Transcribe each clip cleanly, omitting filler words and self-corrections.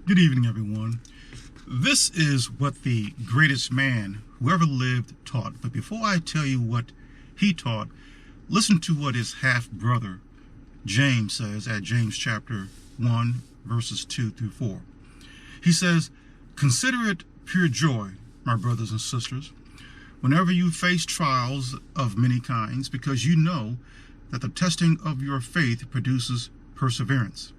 Good evening, everyone. This is what the greatest man who ever lived taught. But before I tell you what he taught, listen to what his half-brother James says at James chapter 1, verses 2 through 4. He says, "Consider it pure joy, my brothers and sisters, whenever you face trials of many kinds, because you know that the testing of your faith produces perseverance.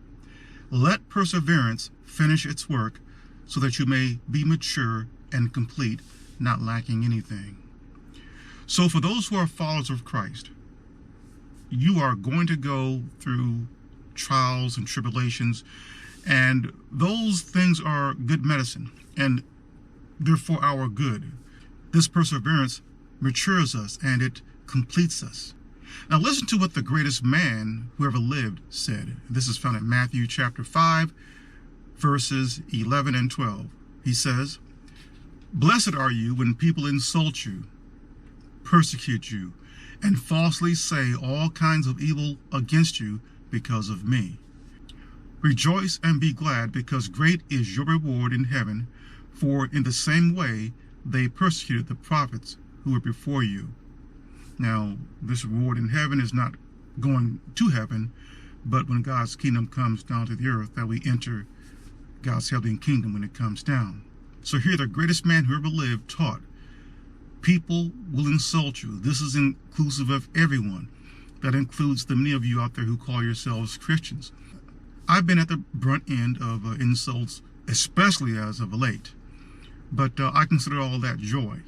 Let perseverance finish its work, so that you may be mature and complete, not lacking anything." So for those who are followers of Christ, you are going to go through trials and tribulations, and those things are good medicine, and they're for our good. This perseverance matures us, and it completes us. Now listen to what the greatest man who ever lived said. This is found in Matthew chapter 5, verses 11 and 12. He says, "Blessed are you when people insult you, persecute you, and falsely say all kinds of evil against you because of me. Rejoice and be glad, because great is your reward in heaven, for in the same way they persecuted the prophets who were before you." Now, this reward in heaven is not going to heaven, but when God's kingdom comes down to the earth, that we enter God's heavenly kingdom when it comes down. So here, the greatest man who ever lived taught, people will insult you. This is inclusive of everyone. That includes the many of you out there who call yourselves Christians. I've been at the brunt end of insults, especially as of late, but I consider all that joy.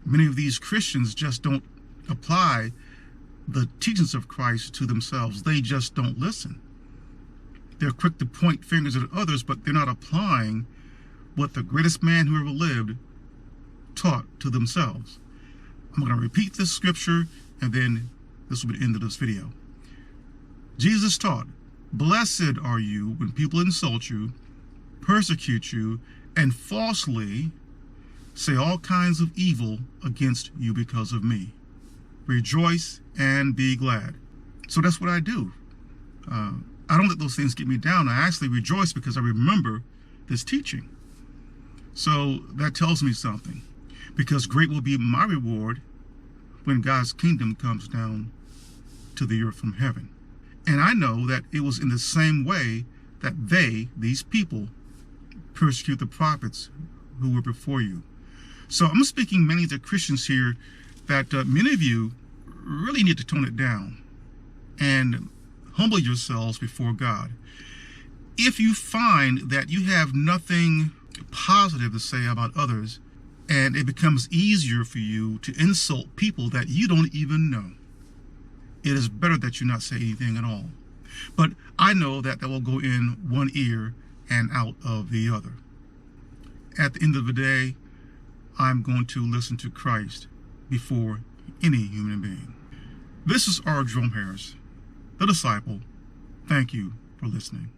Many of these Christians just don't apply the teachings of Christ to themselves. They just don't listen. They're quick to point fingers at others, but they're not applying what the greatest man who ever lived taught to themselves. I'm going to repeat this scripture, and then this will be the end of this video. Jesus taught, "Blessed are you when people insult you, persecute you, and falsely say all kinds of evil against you because of me. Rejoice and be glad." So that's what I do. I don't let those things get me down. I actually rejoice because I remember this teaching. So that tells me something, because great will be my reward when God's kingdom comes down to the earth from heaven. And I know that it was in the same way that these people, persecute the prophets who were before you. So I'm speaking mainly to Christians here, that many of you really need to tone it down and humble yourselves before God. If you find that you have nothing positive to say about others, and it becomes easier for you to insult people that you don't even know, it is better that you not say anything at all. But I know that will go in one ear and out of the other. At the end of the day, I'm going to listen to Christ before any human being. This is R. Jerome Harris, the disciple. Thank you for listening.